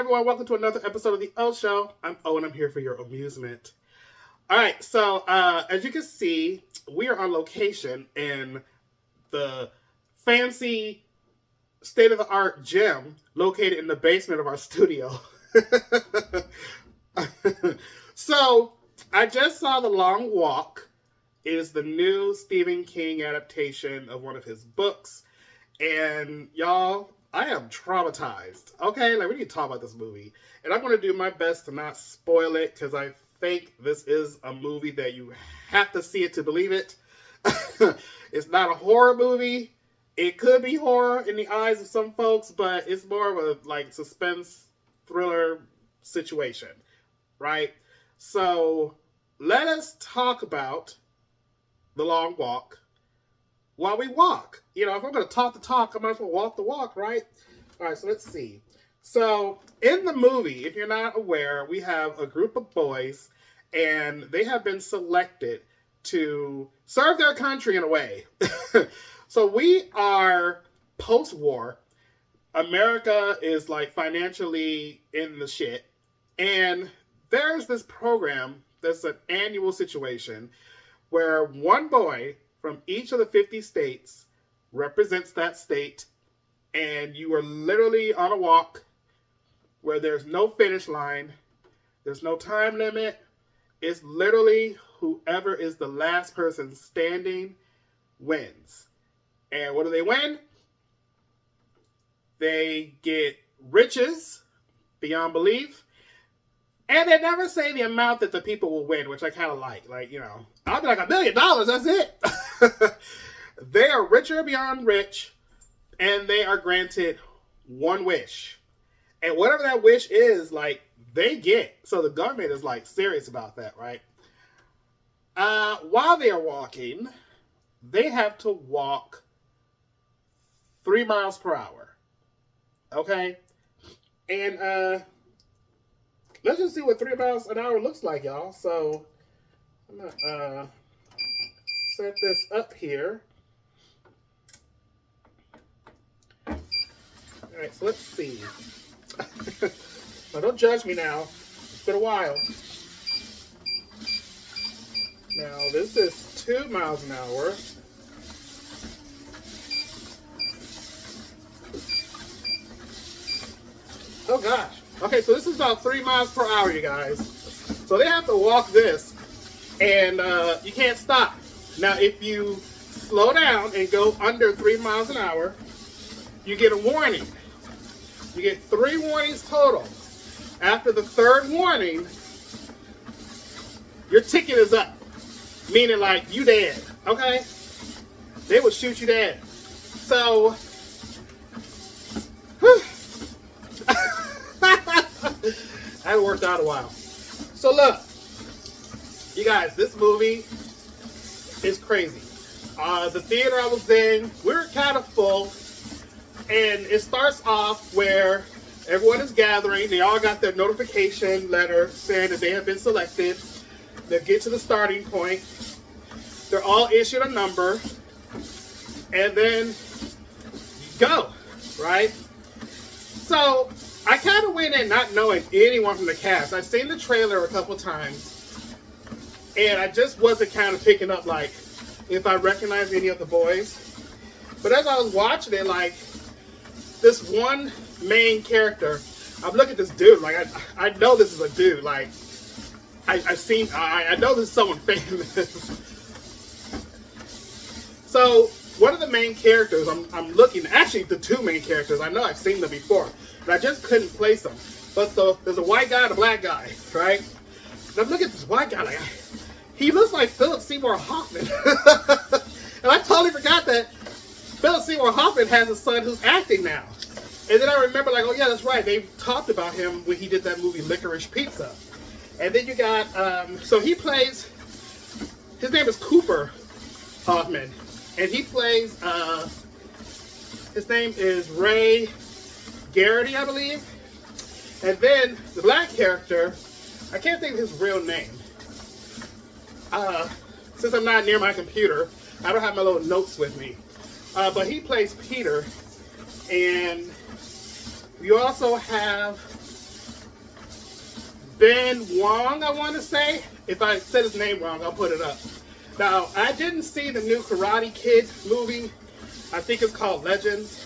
everyone. Welcome to another episode of The O Show. I'm Owen. I'm here for your amusement. All right, so as you can see, we are on location in the fancy state-of-the-art gym located in the basement of our studio. So, I just saw The Long Walk. It is the new Stephen King adaptation of one of his books. And y'all, I am traumatized. Okay, like we need to talk about this movie. And I'm going to do my best to not spoil it because I think this is a movie that you have to see it to believe it. It's not a horror movie. It could be horror in the eyes of some folks, but it's more of a like suspense thriller situation, right? So let us talk about The Long Walk while we walk. You know, if I'm going to talk the talk, I might as well walk the walk, right? All right, so let's see. So in the movie, if you're not aware, we have a group of boys, and they have been selected to serve their country in a way. So we are post-war. America is like financially in the shit. And there's this program that's an annual situation where one boy from each of the 50 states represents that state, and you are literally on a walk where there's no finish line, there's no time limit. It's literally whoever is the last person standing wins. And what do they win? They get riches beyond belief. And they never say the amount that the people will win, which I kind of like. Like, you know, I'll be like $1 million, that's it. They are richer beyond rich, and they are granted one wish. And whatever that wish is, like, they get. So the government is, like, serious about that, right? While they are walking, they have to walk 3 miles per hour. Okay? And, let's just see what 3 miles an hour looks like, y'all. So, I'm going to set this up here. All right, so let's see. Now, don't judge me now. It's been a while. Now, this is 2 miles an hour. Oh, gosh. Okay, so this is about 3 miles per hour, you guys. So they have to walk this, and you can't stop. Now, if you slow down and go under 3 miles an hour, you get a warning. You get 3 warnings total. After the 3rd warning, your ticket is up. Meaning, like, you dead, okay? They will shoot you dead. So, I haven't worked out a while. So look, you guys, this movie is crazy. The theater I was in, we were kind of full, and it starts off where everyone is gathering. They all got their notification letter saying that they have been selected. They get to the starting point. They're all issued a number, and then you go, right? So I kind of went in not knowing anyone from the cast. I've seen the trailer a couple times, and I just wasn't kind of picking up, like, if I recognized any of the boys. But as I was watching it, like, this one main character, I'm looking at this dude, like, I know this is a dude, like, I know this is someone famous. So, one of the main characters, I'm looking, actually the 2 main characters, I know I've seen them before, but I just couldn't place them. But there's a white guy and a black guy, right? And I'm looking at this white guy, like, he looks like Philip Seymour Hoffman. And I totally forgot that Philip Seymour Hoffman has a son who's acting now. And then I remember, like, oh yeah, that's right, they talked about him when he did that movie Licorice Pizza. And then you got, so he plays, his name is Cooper Hoffman. And he plays, his name is Ray Garrity, I believe. And then the black character, I can't think of his real name. Since I'm not near my computer, I don't have my little notes with me. But he plays Peter. And you also have Ben Wong, I want to say. If I said his name wrong, I'll put it up. Now, I didn't see the new Karate Kid movie. I think it's called Legends.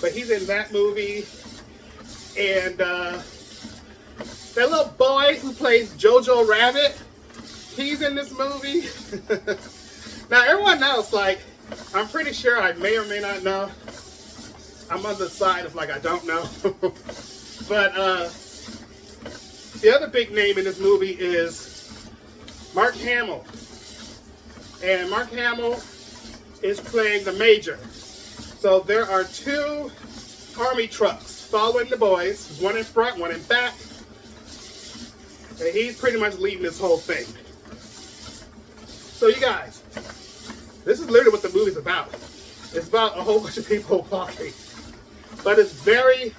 But he's in that movie. And that little boy who plays Jojo Rabbit, he's in this movie. Now, everyone else, like, I'm pretty sure I may or may not know. I'm on the side of, like, I don't know. But the other big name in this movie is Mark Hamill. And Mark Hamill is playing the Major. So there are two army trucks following the boys. One in front, one in back. And he's pretty much leading this whole thing. So you guys, this is literally what the movie's about. It's about a whole bunch of people walking. But it's very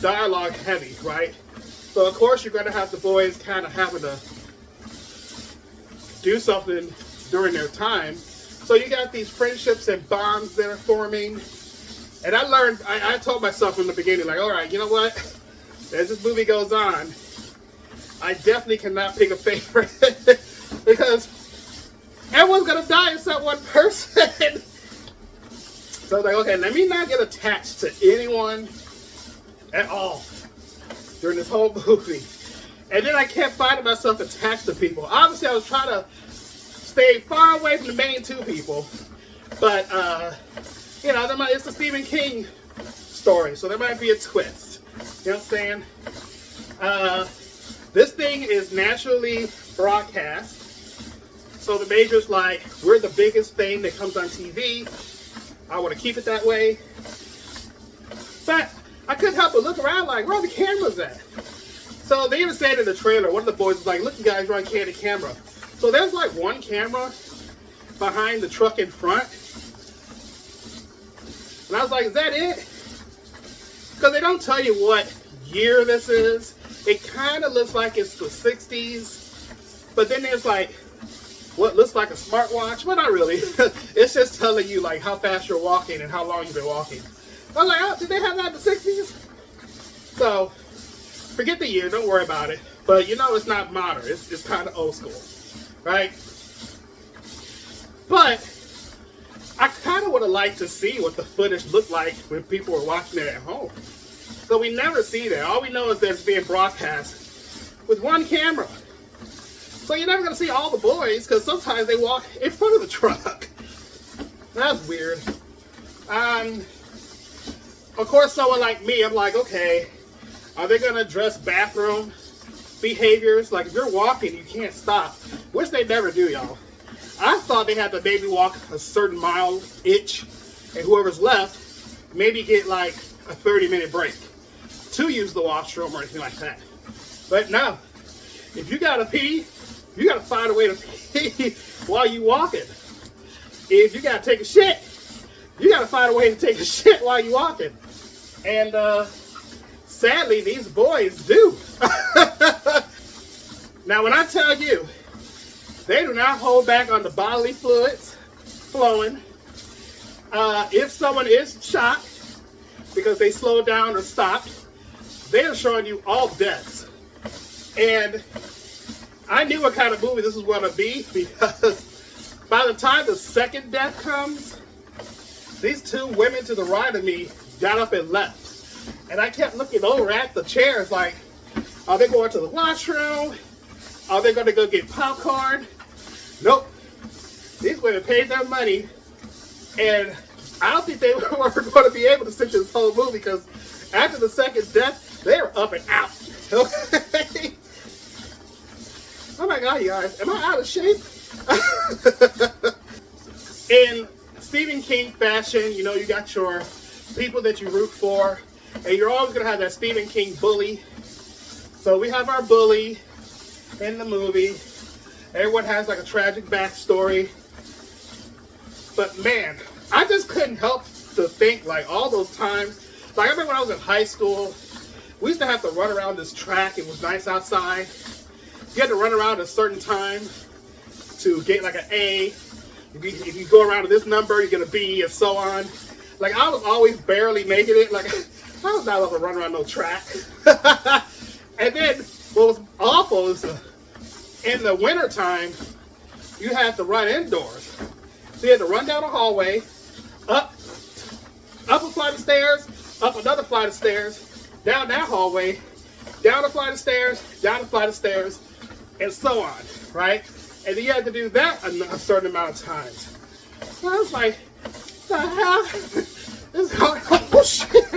dialogue heavy, right? So of course you're going to have the boys kind of having to do something during their time. So you got these friendships and bonds that are forming. And I learned, I told myself from the beginning, like, all right, you know what? As this movie goes on, I definitely cannot pick a favorite because everyone's going to die except one person. So I was like, okay, let me not get attached to anyone at all during this whole movie. And then I kept finding myself attached to people. Obviously, I was trying to stay far away from the main two people. But, you know, it's the Stephen King story, so there might be a twist. You know what I'm saying? This thing is naturally broadcast. So the Major's like, we're the biggest thing that comes on TV. I want to keep it that way. But I couldn't help but look around like, where are the cameras at? So they even said in the trailer, one of the boys was like, look, you guys, you're on candid camera. So there's like one camera behind the truck in front. And I was like, is that it? Because they don't tell you what year this is. It kind of looks like it's the 60s. But then there's like what looks like a smartwatch, but not really. It's just telling you like how fast you're walking and how long you've been walking. I was like, oh, did they have that in the 60s? So, forget the year, don't worry about it. But you know it's not modern, it's kind of old school, right? But, I kind of would have liked to see what the footage looked like when people were watching it at home. So we never see that. All we know is that it's being broadcast with one camera. So you're never going to see all the boys, because sometimes they walk in front of the truck. That's weird. Of course, someone like me, I'm like, okay, are they going to address bathroom behaviors? Like, if you're walking, you can't stop. Which they never do, y'all. I thought they had to maybe walk a certain mile each, and whoever's left, maybe get like a 30-minute break to use the washroom or anything like that. But no, if you got to pee, you got to find a way to pee while you walking. If you got to take a shit, you got to find a way to take a shit while you walking. And sadly, these boys do. Now, when I tell you, they do not hold back on the bodily fluids flowing. If someone is shot because they slowed down or stopped, they are showing you all deaths. And I knew what kind of movie this was going to be, because by the time the second death comes, these two women to the right of me got up and left. And I kept looking over at the chairs like, are they going to the washroom? Are they going to go get popcorn? Nope. These women paid their money, and I don't think they were going to be able to sit through this whole movie, because after the second death, they were up and out. Okay? Oh my God, you guys, am I out of shape? In Stephen King fashion, you know, you got your people that you root for, and you're always going to have that Stephen King bully. So we have our bully in the movie. Everyone has like a tragic backstory. But man, I just couldn't help to think like all those times. Like I remember when I was in high school, we used to have to run around this track. It was nice outside. You had to run around a certain time to get like an A. If you go around to this number, you get a B, and so on. Like I was always barely making it. Like I was not able to run around no track. And then What was awful is in the wintertime, you had to run indoors. So you had to run down the hallway, up a flight of stairs, up another flight of stairs, down that hallway, down a flight of stairs, down a flight of stairs, and so on, right? And then you had to do that a certain amount of times. So I was like, the hell? This is hard. Oh, shit.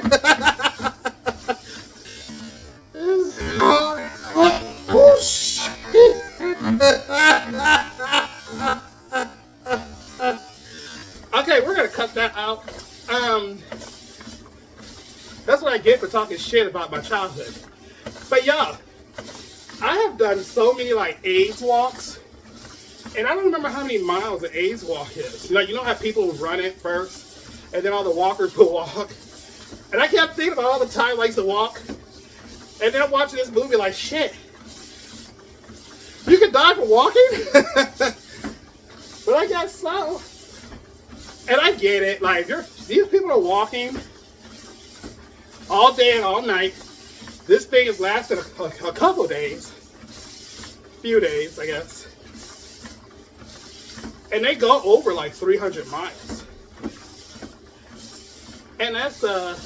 This is hard. Oh, shit. Okay, we're going to cut that out. That's what I get for talking shit about my childhood. But y'all, I have done so many like AIDS walks, and I don't remember how many miles an AIDS walk is. You know how people run it first, and then all the walkers will walk. And I kept thinking about all the time I used to walk, and then I'm watching this movie like, shit, you could die for walking? But I guess so. And I get it, like these people are walking all day and all night. This thing has lasted a couple days, few days, I guess. And they go over like 300 miles. And that's a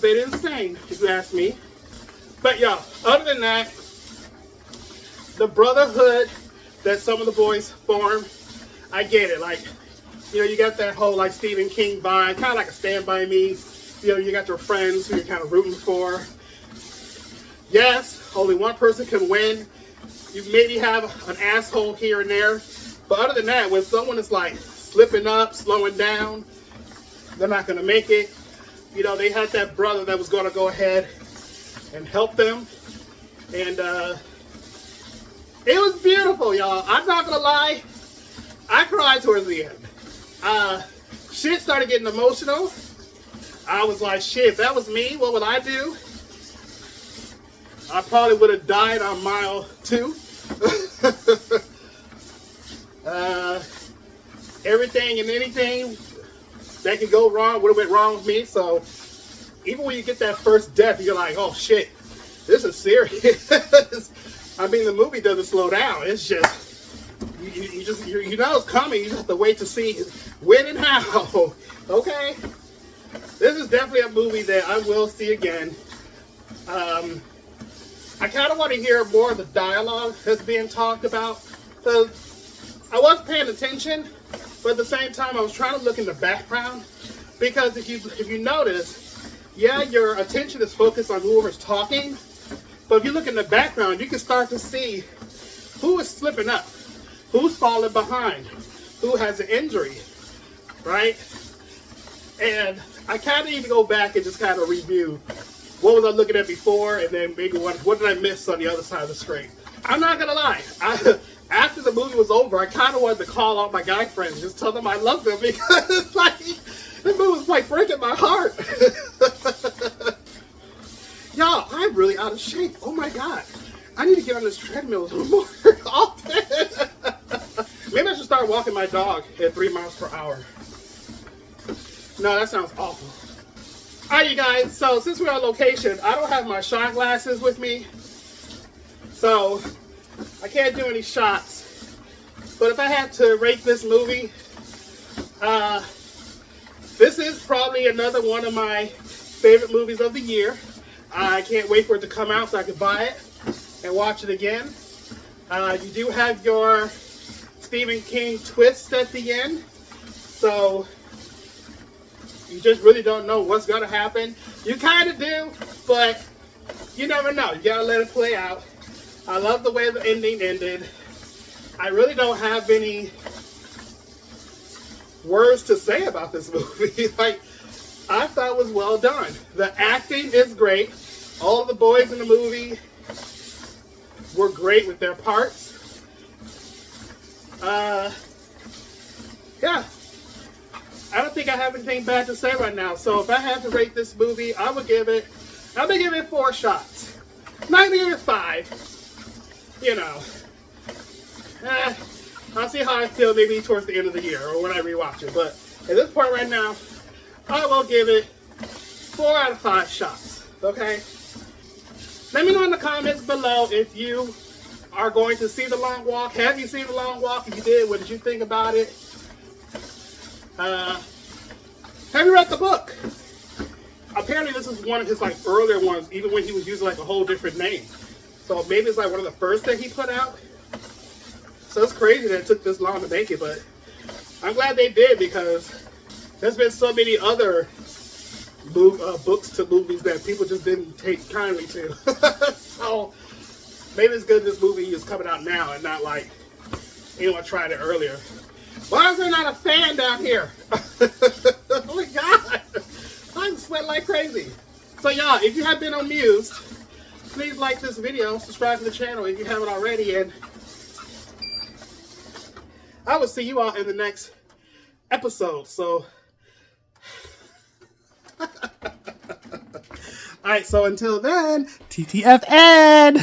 bit insane, if you ask me. But y'all, other than that, the brotherhood that some of the boys form, I get it. Like, you got that whole like Stephen King vibe, kind of like a Stand By Me. You got your friends who you're kind of rooting for. Yes, only one person can win. You maybe have an asshole here and there. But other than that, when someone is like slipping up, slowing down, they're not going to make it. They had that brother that was going to go ahead and help them. And it was beautiful, y'all. I'm not going to lie. I cried towards the end. Shit started getting emotional. I was like, shit, if that was me, what would I do? I probably would have died on mile 2. Everything and anything that could go wrong would have went wrong with me. So even when you get that first death, you're like, oh shit, this is serious. I mean, the movie doesn't slow down. It's just, you know it's coming. You just have to wait to see when and how. Okay? This is definitely a movie that I will see again. I kind of want to hear more of the dialogue that's being talked about. So I was paying attention, but at the same time I was trying to look in the background, because if you notice, yeah, your attention is focused on whoever's talking, but if you look in the background, you can start to see who is slipping up, who's falling behind, who has an injury, right? And I kind of need to go back and just kind of review what was I looking at before, and then maybe what did I miss on the other side of the screen. I'm not gonna lie, after the movie was over, I kind of wanted to call out my guy friends, just tell them I love them, because it's like, the movie was like breaking my heart. Y'all, I'm really out of shape. Oh my god, I need to get on this treadmill a little more often. Maybe I should start walking my dog at 3 miles per hour. No, that sounds awful. Alright, you guys, so since we're on location, I don't have my shot glasses with me, so I can't do any shots. But if I had to rate this movie, this is probably another one of my favorite movies of the year. I can't wait for it to come out so I can buy it and watch it again. You do have your Stephen King twist at the end, so you just really don't know what's going to happen. You kind of do, but you never know. You got to let it play out. I love the way the ending ended. I really don't have any words to say about this movie. Like, I thought it was well done. The acting is great. All of the boys in the movie were great with their parts. Yeah. I don't think I have anything bad to say right now. So if I had to rate this movie, I'm gonna give it 4 shots. Not gonna give it 5. I'll see how I feel maybe towards the end of the year or when I rewatch it. But at this point right now, I will give it 4 out of 5 shots. Okay? Let me know in the comments below if you are going to see The Long Walk. Have you seen The Long Walk? If you did, what did you think about it? Have you read the book? Apparently this is one of his like earlier ones, even when he was using like a whole different name. So maybe it's like one of the first that he put out. So it's crazy that it took this long to make it, but I'm glad they did, because there's been so many other books to movies that people just didn't take kindly to. So maybe it's good this movie is coming out now and not like anyone tried it earlier. Why is there not a fan down here? Oh my god, I'm sweating like crazy. So y'all, if you have been amused, please like this video, subscribe to the channel if you haven't already, and I will see you all in the next episode. So alright, so until then, TTFN!